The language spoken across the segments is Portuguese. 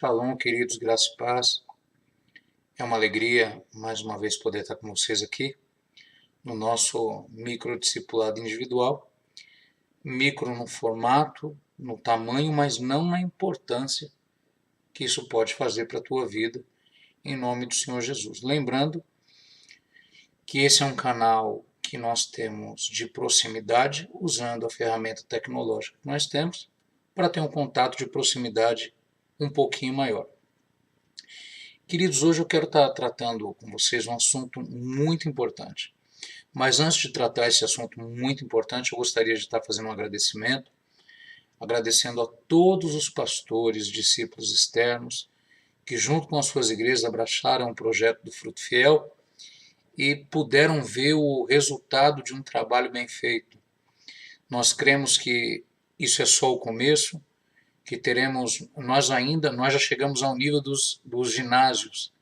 Shalom, queridos, graça e paz. É uma alegria, mais uma vez, poder estar com vocês aqui no nosso microdiscipulado individual. Micro no formato, no tamanho, mas não na importância que isso pode fazer para a tua vida, em nome do Senhor Jesus. Lembrando que esse é um canal que nós temos de proximidade, usando a ferramenta tecnológica que nós temos, para ter um contato de proximidade um pouquinho maior. Queridos, hoje eu quero estar tratando com vocês um assunto muito importante. Mas antes de tratar esse assunto muito importante, eu gostaria de estar fazendo um agradecimento, agradecendo a todos os pastores, discípulos externos, que junto com as suas igrejas abraçaram o projeto do Fruto Fiel e puderam ver o resultado de um trabalho bem feito. Nós cremos que isso é só o começo, que teremos, nós já chegamos ao nível dos ginásios,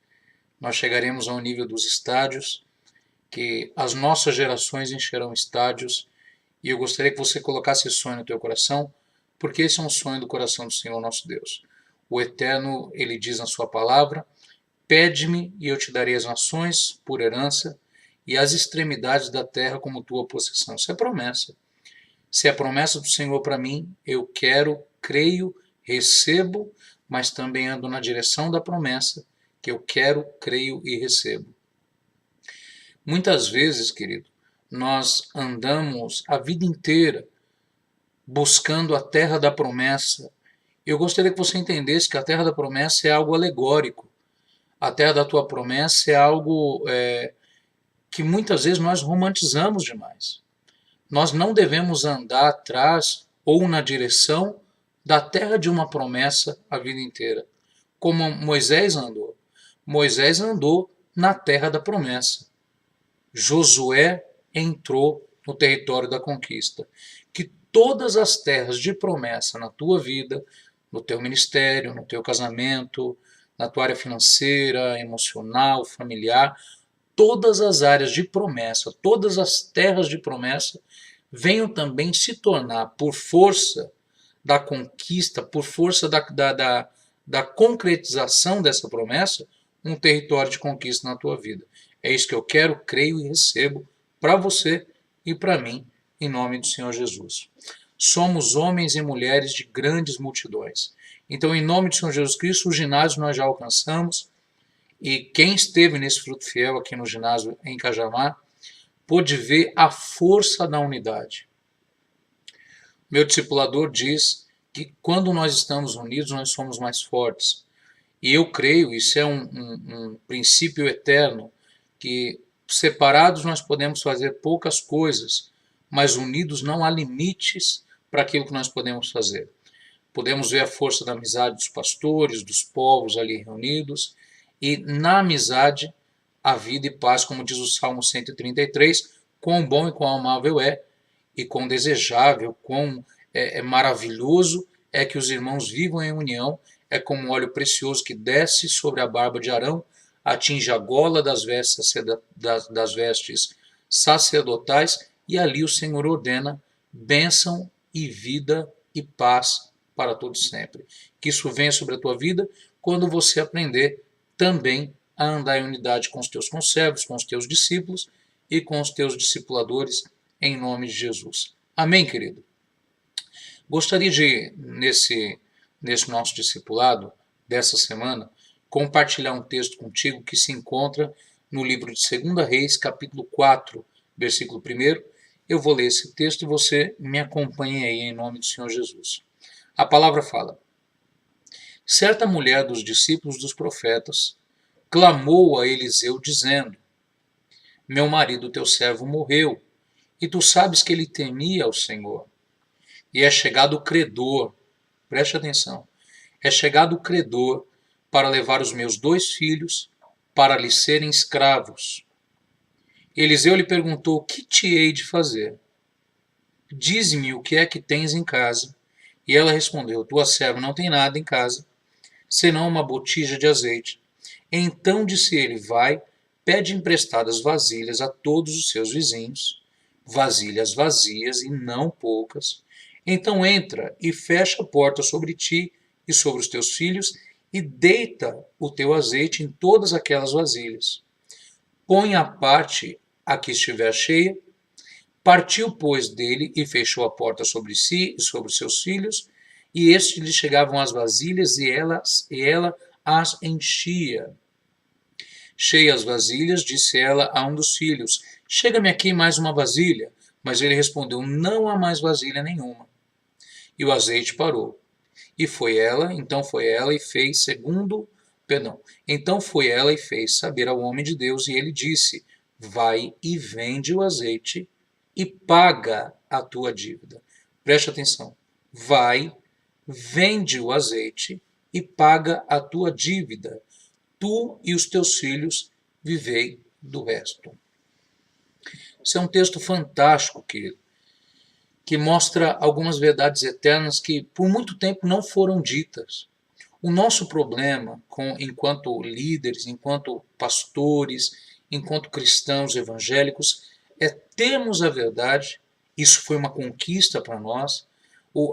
nós chegaremos ao nível dos estádios, que as nossas gerações encherão estádios, e eu gostaria que você colocasse esse sonho no teu coração, porque esse é um sonho do coração do Senhor nosso Deus. O Eterno, ele diz na sua palavra: pede-me e eu te darei as nações por herança e as extremidades da terra como tua possessão. Isso é promessa. Se é promessa do Senhor para mim, eu quero, creio, recebo, mas também ando na direção da promessa, que eu quero, creio e recebo. Muitas vezes, querido, nós andamos a vida inteira buscando a terra da promessa. Eu gostaria que você entendesse que a terra da promessa é algo alegórico. A terra da tua promessa é algo que muitas vezes nós romantizamos demais. Nós não devemos andar atrás ou na direção da terra de uma promessa a vida inteira, como Moisés andou. Moisés andou na terra da promessa. Josué entrou no território da conquista. Que todas as terras de promessa na tua vida, no teu ministério, no teu casamento, na tua área financeira, emocional, familiar, todas as áreas de promessa, todas as terras de promessa venham também se tornar, por força da conquista, por força da concretização dessa promessa, um território de conquista na tua vida. É isso que eu quero, creio e recebo para você e para mim, em nome do Senhor Jesus. Somos homens e mulheres de grandes multidões. Então, em nome do Senhor Jesus Cristo, o ginásio nós já alcançamos, e quem esteve nesse Fruto Fiel aqui no ginásio em Cajamar, pôde ver a força da unidade. Meu discipulador diz que quando nós estamos unidos, nós somos mais fortes. E eu creio, isso é um princípio eterno, que separados nós podemos fazer poucas coisas, mas unidos não há limites para aquilo que nós podemos fazer. Podemos ver a força da amizade dos pastores, dos povos ali reunidos, e na amizade a vida e paz, como diz o Salmo 133, quão bom e quão amável é, e quão desejável, quão maravilhoso é que os irmãos vivam em união. É como um óleo precioso que desce sobre a barba de Arão, atinge a gola das vestes sacerdotais, e ali o Senhor ordena bênção e vida e paz para todos sempre. Que isso venha sobre a tua vida quando você aprender também a andar em unidade com os teus conservos, com os teus discípulos e com os teus discipuladores, em nome de Jesus. Amém, querido? Gostaria de, nesse nosso discipulado dessa semana, compartilhar um texto contigo que se encontra no livro de 2 Reis, capítulo 4, versículo 1. Eu vou ler esse texto e você me acompanhe aí em nome do Senhor Jesus. A palavra fala: certa mulher dos discípulos dos profetas clamou a Eliseu dizendo: meu marido, teu servo, morreu, e tu sabes que ele temia ao Senhor. E é chegado o credor, preste atenção, é chegado o credor para levar os meus 2 filhos para lhe serem escravos. Eliseu lhe perguntou: que te hei de fazer? Dize-me o que é que tens em casa. E ela respondeu: tua serva não tem nada em casa, senão uma botija de azeite. Então disse ele: vai, pede emprestadas vasilhas a todos os seus vizinhos, vasilhas vazias e não poucas. Então entra e fecha a porta sobre ti e sobre os teus filhos, e deita o teu azeite em todas aquelas vasilhas. Põe à parte a que estiver cheia. Partiu, pois, dele e fechou a porta sobre si e sobre seus filhos, e estes lhe chegavam as vasilhas e ela as enchia. Cheias as vasilhas, disse ela a um dos filhos: chega-me aqui mais uma vasilha. Mas ele respondeu: não há mais vasilha nenhuma. E o azeite parou. Então foi ela e fez saber ao homem de Deus, e ele disse: vai e vende o azeite e paga a tua dívida. Preste atenção. Vai, vende o azeite e paga a tua dívida. Tu e os teus filhos vivei do resto. Isso é um texto fantástico, querido, que mostra algumas verdades eternas que por muito tempo não foram ditas. O nosso problema, enquanto líderes, enquanto pastores, enquanto cristãos evangélicos, é termos a verdade. Isso foi uma conquista para nós.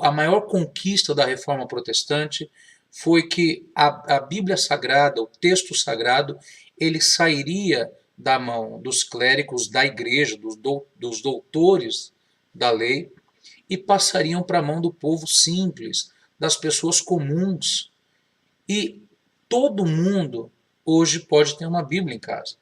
A maior conquista da Reforma Protestante foi que a Bíblia Sagrada, o texto sagrado, ele sairia da mão dos clérigos da igreja, dos doutores da lei, e passariam para a mão do povo simples, das pessoas comuns. E todo mundo hoje pode ter uma Bíblia em casa.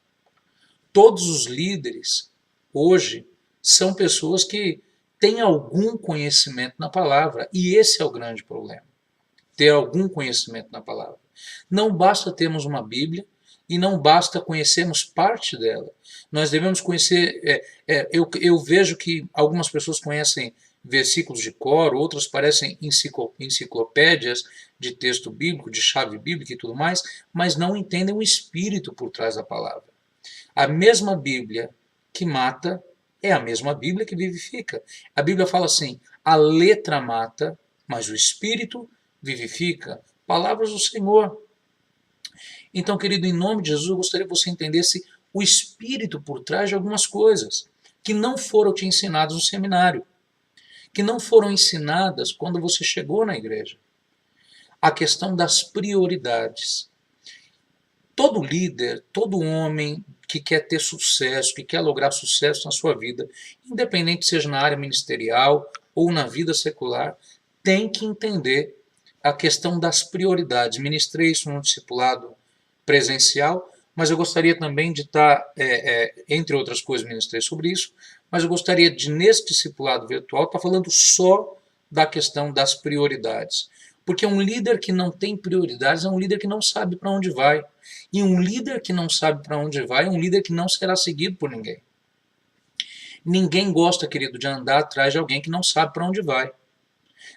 Todos os líderes hoje são pessoas que têm algum conhecimento na palavra, e esse é o grande problema. Ter algum conhecimento na palavra. Não basta termos uma Bíblia e não basta conhecermos parte dela. Nós devemos conhecer. Eu vejo que algumas pessoas conhecem versículos de cor, outras parecem enciclopédias de texto bíblico, de chave bíblica e tudo mais, mas não entendem o espírito por trás da palavra. A mesma Bíblia que mata é a mesma Bíblia que vivifica. A Bíblia fala assim: a letra mata, mas o espírito vivifica. Palavras do Senhor. Então, querido, em nome de Jesus, eu gostaria que você entendesse o espírito por trás de algumas coisas que não foram te ensinadas no seminário, que não foram ensinadas quando você chegou na igreja. A questão das prioridades. Todo líder, todo homem que quer ter sucesso, que quer lograr sucesso na sua vida, independente seja na área ministerial ou na vida secular, tem que entender a questão das prioridades. Ministrei isso no discipulado presencial, mas eu gostaria também de estar, entre outras coisas, ministrei sobre isso, mas eu gostaria de, nesse discipulado virtual, estar falando só da questão das prioridades. Porque um líder que não tem prioridades é um líder que não sabe para onde vai. E um líder que não sabe para onde vai é um líder que não será seguido por ninguém. Ninguém gosta, querido, de andar atrás de alguém que não sabe para onde vai.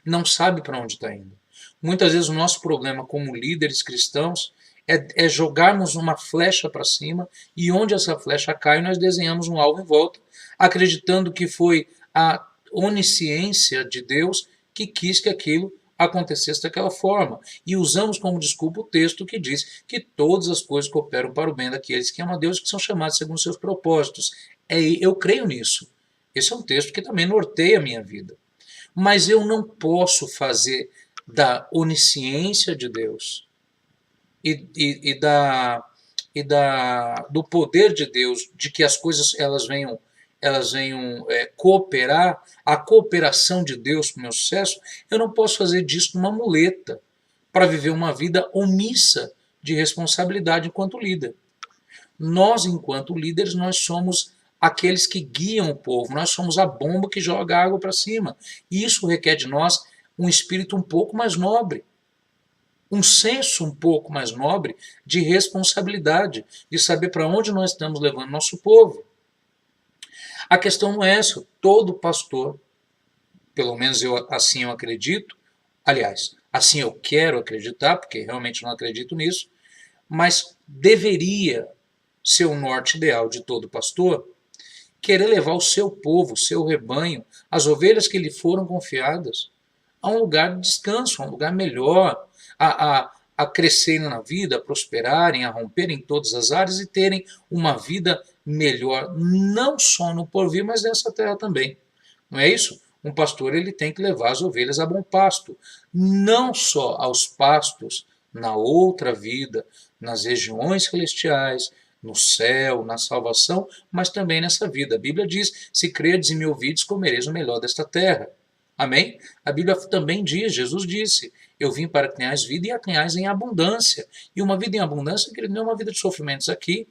Não sabe para onde está indo. Muitas vezes o nosso problema como líderes cristãos é jogarmos uma flecha para cima e onde essa flecha cai nós desenhamos um alvo em volta, acreditando que foi a onisciência de Deus que quis que aquilo acontecesse daquela forma. E usamos como desculpa o texto que diz que todas as coisas cooperam para o bem daqueles que amam a Deus e que são chamados segundo seus propósitos. Eu creio nisso. Esse é um texto que também norteia a minha vida. Mas eu não posso fazer da onisciência de Deus do poder de Deus, de que as coisas elas venham cooperar, a cooperação de Deus para o meu sucesso, eu não posso fazer disso uma muleta para viver uma vida omissa de responsabilidade enquanto líder. Nós, enquanto líderes, nós somos aqueles que guiam o povo, nós somos a bomba que joga água para cima. E isso requer de nós um espírito um pouco mais nobre, um senso um pouco mais nobre de responsabilidade, de saber para onde nós estamos levando nosso povo. A questão não é essa. Todo pastor, pelo menos assim eu acredito, aliás, assim eu quero acreditar, porque realmente não acredito nisso, mas deveria ser o norte ideal de todo pastor, querer levar o seu povo, o seu rebanho, as ovelhas que lhe foram confiadas, a um lugar de descanso, a um lugar melhor, a crescerem na vida, a prosperarem, a romperem em todas as áreas e terem uma vida melhor, não só no porvir, mas nessa terra também. Não é isso? Um pastor ele tem que levar as ovelhas a bom pasto, não só aos pastos na outra vida, nas regiões celestiais, no céu, na salvação, mas também nessa vida. A Bíblia diz: se credes e me ouvides, comereis o melhor desta terra. Amém? A Bíblia também diz, Jesus disse: eu vim para que tenhais vida e a tenhais em abundância. E uma vida em abundância, querido, não é uma vida de sofrimentos aqui,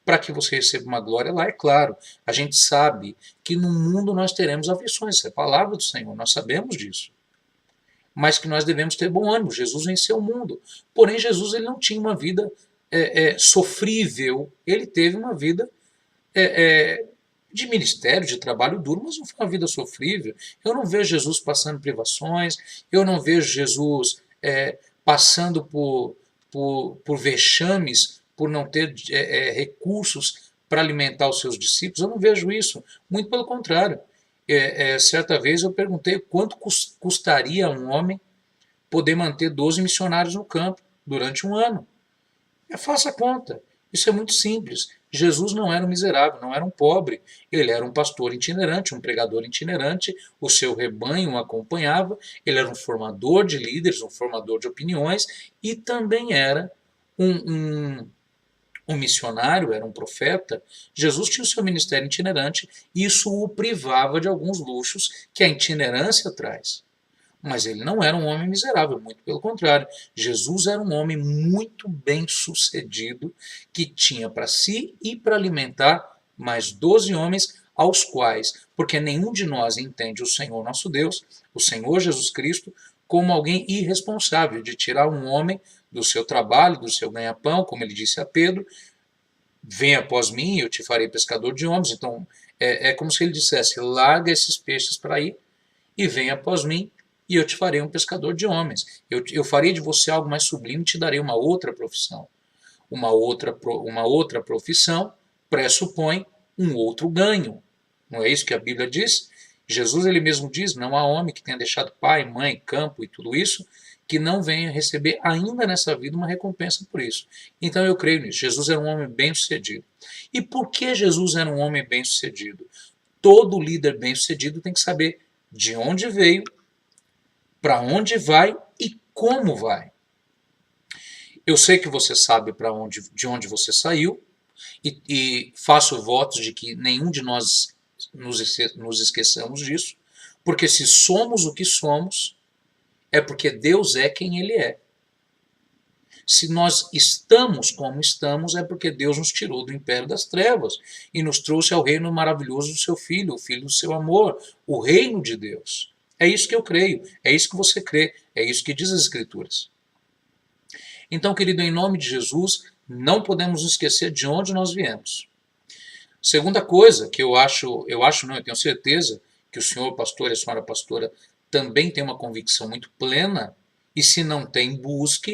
para que você receba uma glória lá, é claro. A gente sabe que no mundo nós teremos aflições, isso é a palavra do Senhor, nós sabemos disso. Mas que nós devemos ter bom ânimo. Jesus venceu o mundo. Porém, Jesus ele não tinha uma vida sofrível, ele teve uma vida de ministério, de trabalho duro, mas não foi uma vida sofrível. Eu não vejo Jesus passando privações, eu não vejo Jesus passando por vexames, por não ter recursos para alimentar os seus discípulos. Eu não vejo isso, muito pelo contrário. Certa vez eu perguntei quanto custaria a um homem poder manter 12 missionários no campo durante um ano. Faça a conta. Isso é muito simples. Jesus não era um miserável, não era um pobre. Ele era um pastor itinerante, um pregador itinerante. O seu rebanho o acompanhava. Ele era um formador de líderes, um formador de opiniões. E também era um missionário, era um profeta. Jesus tinha o seu ministério itinerante. E isso o privava de alguns luxos que a itinerância traz. Mas ele não era um homem miserável, muito pelo contrário. Jesus era um homem muito bem sucedido, que tinha para si e para alimentar mais 12 homens, aos quais, porque nenhum de nós entende o Senhor nosso Deus, o Senhor Jesus Cristo, como alguém irresponsável de tirar um homem do seu trabalho, do seu ganha-pão, como ele disse a Pedro: vem após mim, eu te farei pescador de homens. Então, é como se ele dissesse: larga esses peixes para ir e vem após mim, e eu te farei um pescador de homens. Eu farei de você algo mais sublime e te darei uma outra profissão. Uma outra profissão pressupõe um outro ganho. Não é isso que a Bíblia diz? Jesus ele mesmo diz: não há homem que tenha deixado pai, mãe, campo e tudo isso, que não venha receber ainda nessa vida uma recompensa por isso. Então eu creio nisso. Jesus era um homem bem-sucedido. E por que Jesus era um homem bem-sucedido? Todo líder bem-sucedido tem que saber de onde veio, para onde vai e como vai. Eu sei que você sabe de onde você saiu e faço votos de que nenhum de nós nos esqueçamos disso, porque se somos o que somos, é porque Deus é quem Ele é. Se nós estamos como estamos, é porque Deus nos tirou do império das trevas e nos trouxe ao reino maravilhoso do seu Filho, o Filho do seu amor, o reino de Deus. É isso que eu creio, é isso que você crê, é isso que diz as Escrituras. Então, querido, em nome de Jesus, não podemos nos esquecer de onde nós viemos. Segunda coisa que eu tenho certeza que o senhor pastor e a senhora pastora também tem uma convicção muito plena, e se não tem, busque,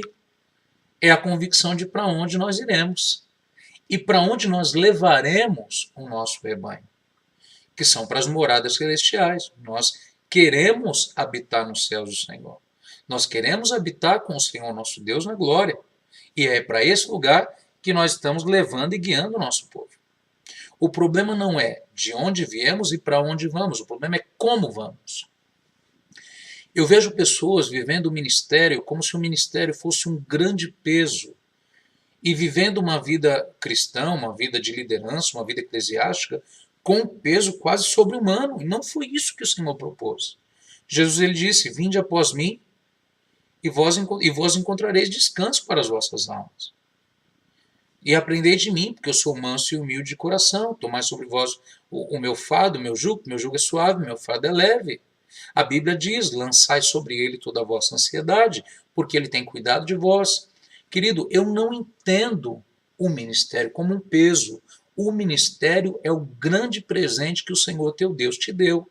é a convicção de para onde nós iremos e para onde nós levaremos o nosso rebanho, que são para as moradas celestiais. Nós queremos habitar nos céus do Senhor. Nós queremos habitar com o Senhor nosso Deus na glória. E é para esse lugar que nós estamos levando e guiando o nosso povo. O problema não é de onde viemos e para onde vamos, o problema é como vamos. Eu vejo pessoas vivendo o ministério como se o ministério fosse um grande peso e vivendo uma vida cristã, uma vida de liderança, uma vida eclesiástica, com um peso quase sobre-humano. E não foi isso que o Senhor propôs. Jesus ele disse: vinde após mim e vós encontrareis descanso para as vossas almas. E aprendei de mim, porque eu sou manso e humilde de coração. Tomai sobre vós o meu fardo, o meu jugo é suave, meu fardo é leve. A Bíblia diz: lançai sobre ele toda a vossa ansiedade, porque ele tem cuidado de vós. Querido, eu não entendo o ministério como um peso. O ministério é o grande presente que o Senhor teu Deus te deu.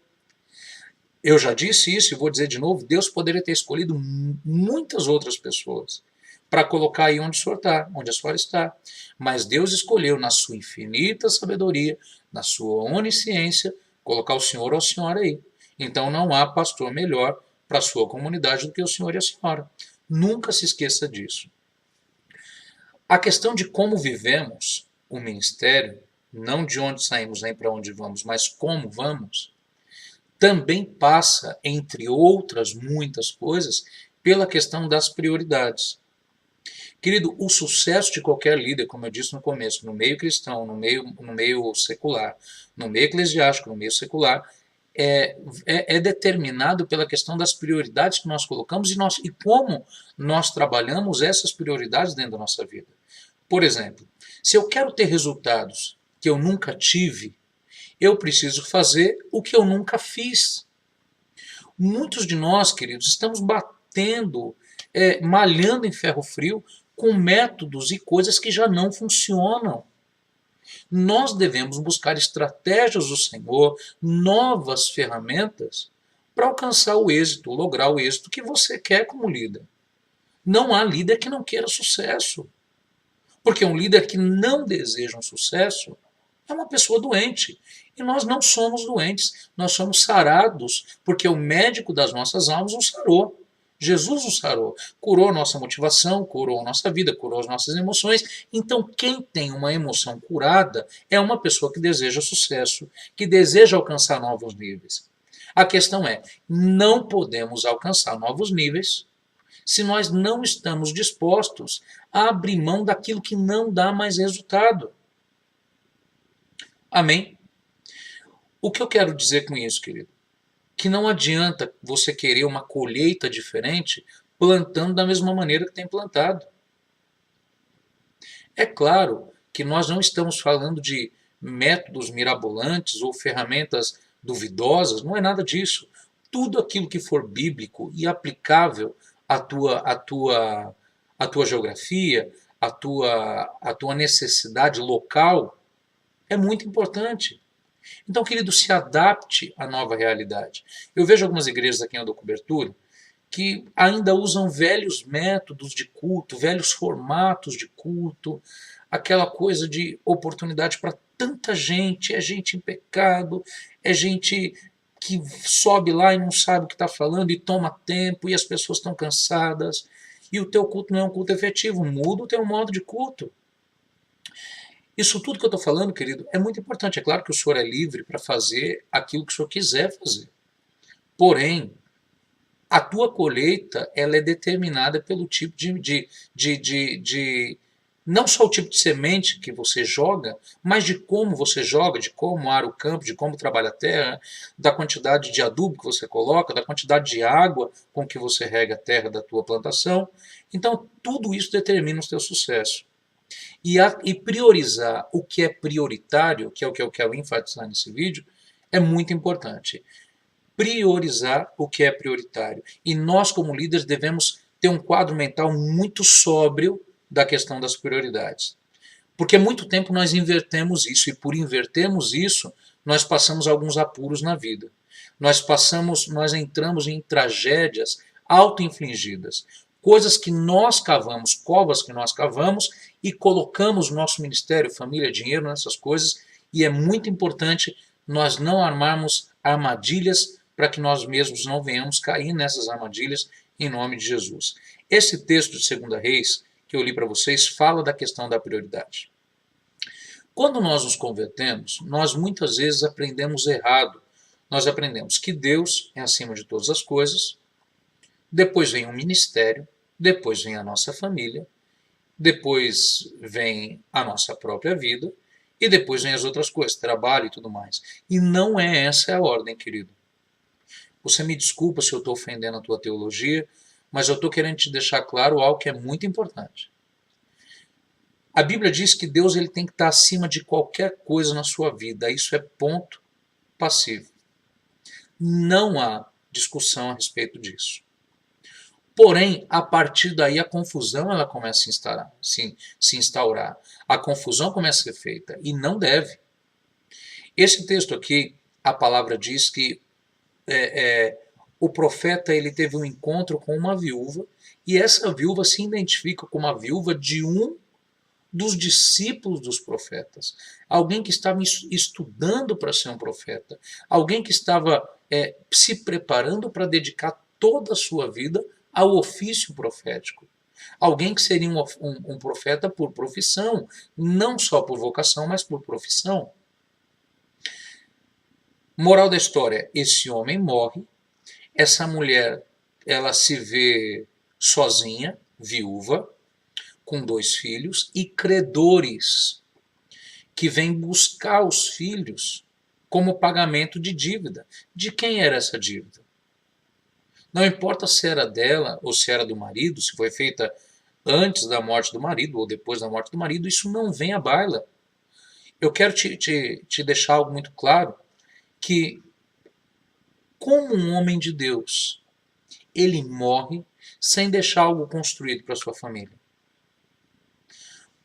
Eu já disse isso e vou dizer de novo: Deus poderia ter escolhido muitas outras pessoas para colocar aí onde a senhora está. Mas Deus escolheu, na sua infinita sabedoria, na sua onisciência, colocar o senhor ou a senhora aí. Então não há pastor melhor para a sua comunidade do que o senhor e a senhora. Nunca se esqueça disso. A questão de como vivemos o ministério, não de onde saímos nem para onde vamos, mas como vamos, também passa, entre outras muitas coisas, pela questão das prioridades. Querido, o sucesso de qualquer líder, como eu disse no começo, no meio cristão, no meio secular, no meio eclesiástico, no meio secular, é determinado pela questão das prioridades que nós colocamos e como nós trabalhamos essas prioridades dentro da nossa vida. Por exemplo, se eu quero ter resultados que eu nunca tive, eu preciso fazer o que eu nunca fiz. Muitos de nós, queridos, estamos batendo, malhando em ferro frio com métodos e coisas que já não funcionam. Nós devemos buscar estratégias do Senhor, novas ferramentas para alcançar o êxito, lograr o êxito que você quer como líder. Não há líder que não queira sucesso. Porque um líder que não deseja um sucesso é uma pessoa doente. E nós não somos doentes, nós somos sarados, porque o médico das nossas almas nos sarou. Jesus nos sarou, curou nossa motivação, curou nossa vida, curou as nossas emoções. Então, quem tem uma emoção curada é uma pessoa que deseja sucesso, que deseja alcançar novos níveis. A questão é, não podemos alcançar novos níveis se nós não estamos dispostos a abrir mão daquilo que não dá mais resultado. Amém? O que eu quero dizer com isso, querido? Que não adianta você querer uma colheita diferente plantando da mesma maneira que tem plantado. É claro que nós não estamos falando de métodos mirabolantes ou ferramentas duvidosas, não é nada disso. Tudo aquilo que for bíblico e aplicável à tua geografia, à tua necessidade local, é muito importante. Então, querido, se adapte à nova realidade. Eu vejo algumas igrejas aqui em Aldo Cobertura que ainda usam velhos métodos de culto, velhos formatos de culto, aquela coisa de oportunidade para tanta gente, é gente em pecado, é gente que sobe lá e não sabe o que está falando e toma tempo e as pessoas estão cansadas e o teu culto não é um culto efetivo, muda o teu modo de culto. Isso tudo que eu estou falando, querido, é muito importante. É claro que o senhor é livre para fazer aquilo que o senhor quiser fazer. Porém, a tua colheita ela é determinada pelo tipo de não só o tipo de semente que você joga, mas de como você joga, de como ara o campo, de como trabalha a terra, da quantidade de adubo que você coloca, da quantidade de água com que você rega a terra da tua plantação. Então, tudo isso determina o teu sucesso. E priorizar o que é prioritário, que é o que eu quero enfatizar nesse vídeo, é muito importante. Priorizar o que é prioritário. E nós, como líderes, devemos ter um quadro mental muito sóbrio da questão das prioridades. Porque há muito tempo nós invertemos isso, e por invertermos isso, nós passamos alguns apuros na vida. Nós entramos em tragédias auto-infligidas. Coisas que nós cavamos, covas que nós cavamos, e colocamos nosso ministério, família, dinheiro nessas coisas, e é muito importante nós não armarmos armadilhas para que nós mesmos não venhamos cair nessas armadilhas em nome de Jesus. Esse texto de 2 Reis, que eu li para vocês, fala da questão da prioridade. Quando nós nos convertemos, nós muitas vezes aprendemos errado. Nós aprendemos que Deus é acima de todas as coisas, depois vem o ministério, depois vem a nossa família, depois vem a nossa própria vida e depois vem as outras coisas, trabalho e tudo mais. E não é essa a ordem, querido. Você me desculpa se eu estou ofendendo a tua teologia, mas eu estou querendo te deixar claro algo que é muito importante. A Bíblia diz que Deus ele tem que estar acima de qualquer coisa na sua vida. Isso é ponto passivo. Não há discussão a respeito disso. Porém, a partir daí a confusão ela começa a se instaurar. A confusão começa a ser feita e não deve. Esse texto aqui, a palavra diz que o profeta ele teve um encontro com uma viúva e essa viúva se identifica como a viúva de um dos discípulos dos profetas. Alguém que estava estudando para ser um profeta. Alguém que estava se preparando para dedicar toda a sua vida ao ofício profético. Alguém que seria um profeta por profissão, não só por vocação, mas por profissão. Moral da história, esse homem morre, essa mulher ela se vê sozinha, viúva, com 2 filhos e credores que vêm buscar os filhos como pagamento de dívida. De quem era essa dívida? Não importa se era dela ou se era do marido, se foi feita antes da morte do marido ou depois da morte do marido, isso não vem à baila. Eu quero te deixar algo muito claro, que como um homem de Deus, ele morre sem deixar algo construído para sua família.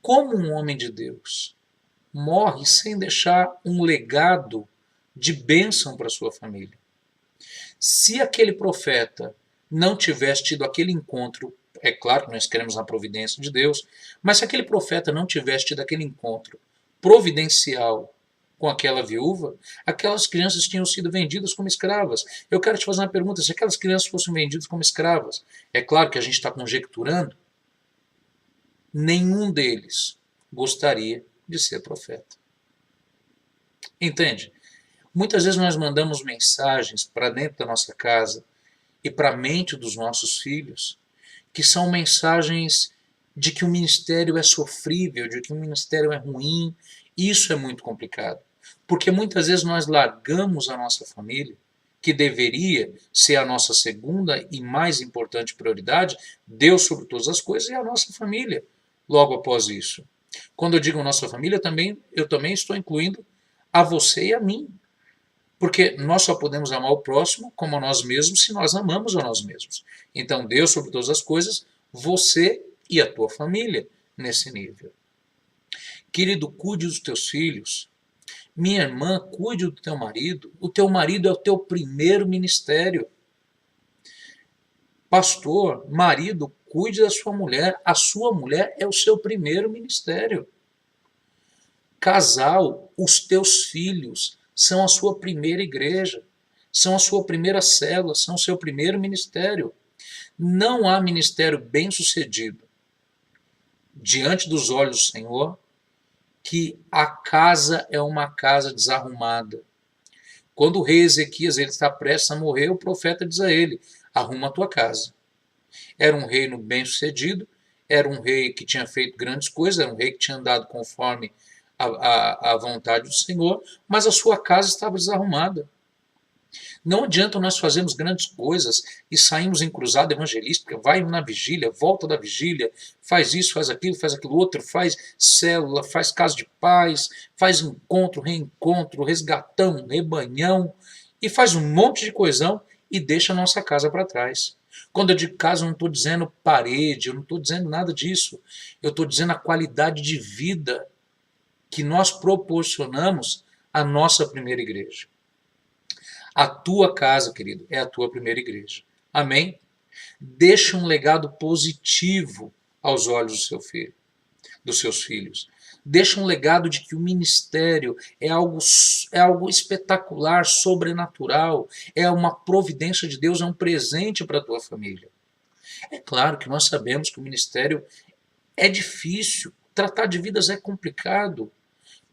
Como um homem de Deus, morre sem deixar um legado de bênção para sua família. Se aquele profeta não tivesse tido aquele encontro, é claro que nós queremos a providência de Deus, mas se aquele profeta não tivesse tido aquele encontro providencial com aquela viúva, aquelas crianças tinham sido vendidas como escravas. Eu quero te fazer uma pergunta: se aquelas crianças fossem vendidas como escravas, é claro que a gente está conjecturando, nenhum deles gostaria de ser profeta. Entende? Muitas vezes nós mandamos mensagens para dentro da nossa casa e para a mente dos nossos filhos, que são mensagens de que o ministério é sofrível, de que o ministério é ruim. Isso é muito complicado, porque muitas vezes nós largamos a nossa família, que deveria ser a nossa segunda e mais importante prioridade, Deus sobre todas as coisas, e a nossa família logo após isso. Quando eu digo nossa família, eu também estou incluindo a você e a mim. Porque nós só podemos amar o próximo como a nós mesmos se nós amamos a nós mesmos. Então, Deus sobre todas as coisas, você e a tua família nesse nível. Querido, cuide dos teus filhos. Minha irmã, cuide do teu marido. O teu marido é o teu primeiro ministério. Pastor, marido, cuide da sua mulher. A sua mulher é o seu primeiro ministério. Casal, os teus filhos são a sua primeira igreja, são a sua primeira célula, são o seu primeiro ministério. Não há ministério bem-sucedido diante dos olhos do Senhor que a casa é uma casa desarrumada. Quando o rei Ezequias ele está prestes a morrer, o profeta diz a ele: arruma a tua casa. Era um reino bem-sucedido, era um rei que tinha feito grandes coisas, era um rei que tinha andado conforme a vontade do Senhor, mas a sua casa estava desarrumada. Não adianta nós fazermos grandes coisas e saímos em cruzada evangelística, vai na vigília, volta da vigília, faz isso, faz aquilo outro, faz célula, faz casa de paz, faz encontro, reencontro, resgatão, rebanhão, e faz um monte de coisão e deixa a nossa casa para trás. Quando eu digo casa, eu não estou dizendo parede, eu não estou dizendo nada disso. Eu estou dizendo a qualidade de vida que nós proporcionamos à nossa primeira igreja. A tua casa, querido, é a tua primeira igreja. Amém? Deixa um legado positivo aos olhos do seu filho, dos seus filhos. Deixa um legado de que o ministério é algo espetacular, sobrenatural, é uma providência de Deus, é um presente para a tua família. É claro que nós sabemos que o ministério é difícil, tratar de vidas é complicado,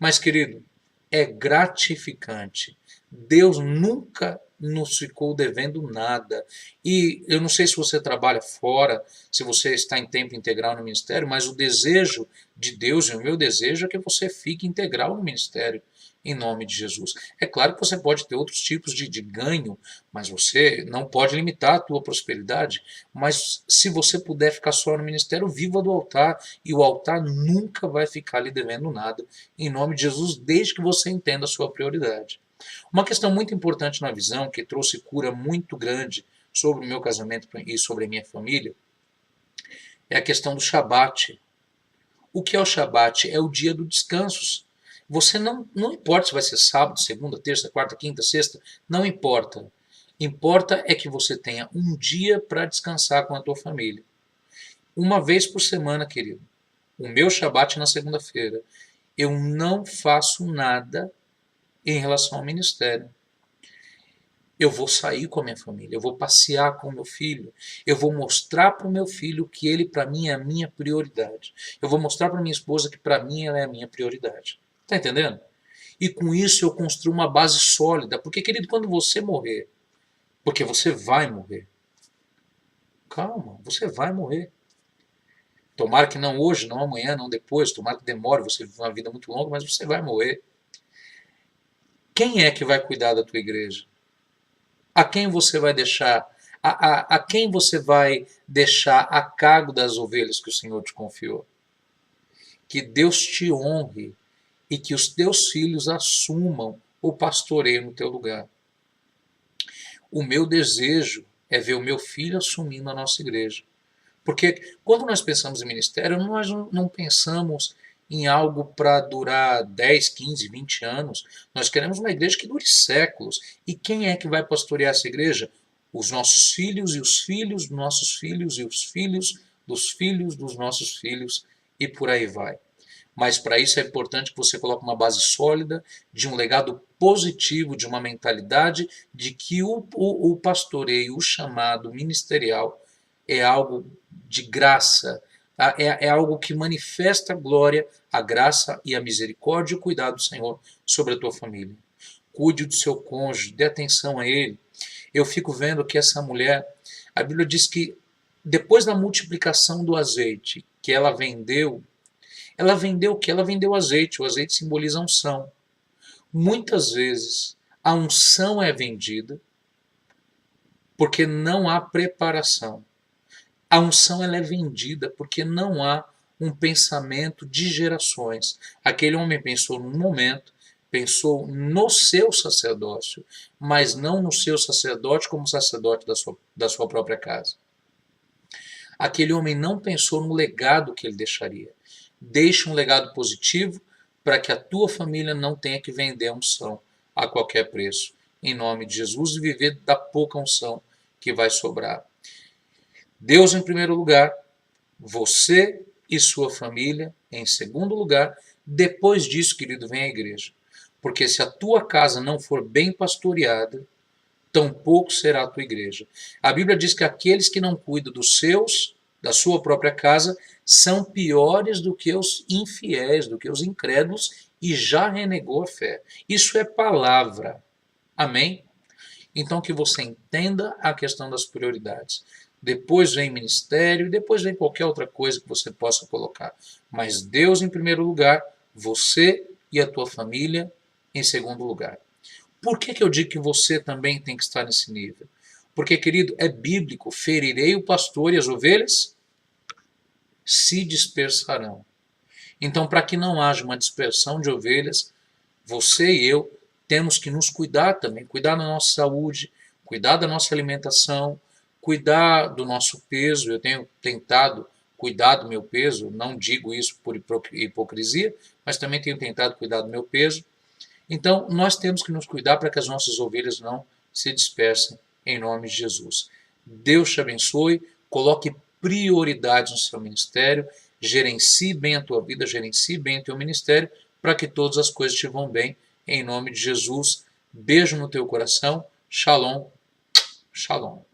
mas, querido, é gratificante. Deus nunca nos ficou devendo nada. E eu não sei se você trabalha fora, se você está em tempo integral no ministério, mas o desejo de Deus e o meu desejo é que você fique integral no ministério, em nome de Jesus. É claro que você pode ter outros tipos de ganho, mas você não pode limitar a tua prosperidade. Mas se você puder ficar só no ministério, viva do altar, e o altar nunca vai ficar lhe devendo nada, em nome de Jesus, desde que você entenda a sua prioridade. Uma questão muito importante na visão, que trouxe cura muito grande sobre o meu casamento e sobre a minha família, é a questão do Shabat. O que é o Shabat? É o dia do descanso. Você não importa se vai ser sábado, segunda, terça, quarta, quinta, sexta, não importa. Importa é que você tenha um dia para descansar com a tua família. Uma vez por semana, querido. O meu Shabat na segunda-feira. Eu não faço nada em relação ao ministério. Eu vou sair com a minha família, eu vou passear com o meu filho, eu vou mostrar para o meu filho que ele para mim é a minha prioridade. Eu vou mostrar para minha esposa que para mim ela é a minha prioridade. Está entendendo? E com isso eu construo uma base sólida, porque, querido, quando você morrer, porque você vai morrer, calma, você vai morrer. Tomara que não hoje, não amanhã, não depois, tomara que demore, você vive uma vida muito longa, mas você vai morrer. Quem é que vai cuidar da tua igreja? A quem você vai deixar? A quem você vai deixar a cargo das ovelhas que o Senhor te confiou? Que Deus te honre e que os teus filhos assumam o pastoreio no teu lugar. O meu desejo é ver o meu filho assumindo a nossa igreja. Porque quando nós pensamos em ministério, nós não pensamos em algo para durar 10, 15, 20 anos. Nós queremos uma igreja que dure séculos. E quem é que vai pastorear essa igreja? Os nossos filhos e os filhos dos nossos filhos e os filhos dos nossos filhos e por aí vai. Mas para isso é importante que você coloque uma base sólida, de um legado positivo, de uma mentalidade de que o pastoreio, o chamado ministerial, é algo de graça, tá? É algo que manifesta a glória, a graça e a misericórdia e o cuidado do Senhor sobre a tua família. Cuide do seu cônjuge, dê atenção a ele. Eu fico vendo que essa mulher, a Bíblia diz que depois da multiplicação do azeite que ela vendeu o que? Ela vendeu azeite. O azeite simboliza a unção. Muitas vezes a unção é vendida porque não há preparação. A unção ela é vendida porque não há um pensamento de gerações. Aquele homem pensou num momento, pensou no seu sacerdócio, mas não no seu sacerdote como sacerdote da sua própria casa. Aquele homem não pensou no legado que ele deixaria. Deixe um legado positivo para que a tua família não tenha que vender a unção a qualquer preço. Em nome de Jesus, e viver da pouca unção que vai sobrar. Deus em primeiro lugar, você e sua família em segundo lugar. Depois disso, querido, vem a igreja. Porque se a tua casa não for bem pastoreada, tampouco será a tua igreja. A Bíblia diz que aqueles que não cuidam da sua própria casa, são piores do que os infiéis, do que os incrédulos, e já renegou a fé. Isso é palavra. Amém? Então que você entenda a questão das prioridades. Depois vem ministério, depois vem qualquer outra coisa que você possa colocar. Mas Deus em primeiro lugar, você e a tua família em segundo lugar. Por que eu digo que você também tem que estar nesse nível? Porque, querido, é bíblico, ferirei o pastor e as ovelhas se dispersarão. Então, para que não haja uma dispersão de ovelhas, você e eu temos que nos cuidar também, cuidar da nossa saúde, cuidar da nossa alimentação, cuidar do nosso peso. Eu tenho tentado cuidar do meu peso, não digo isso por hipocrisia, mas também tenho tentado cuidar do meu peso. Então, nós temos que nos cuidar para que as nossas ovelhas não se dispersem, em nome de Jesus. Deus te abençoe, coloque prioridades no seu ministério, gerencie bem a tua vida, gerencie bem o teu ministério, para que todas as coisas te vão bem, em nome de Jesus. Beijo no teu coração, shalom, shalom.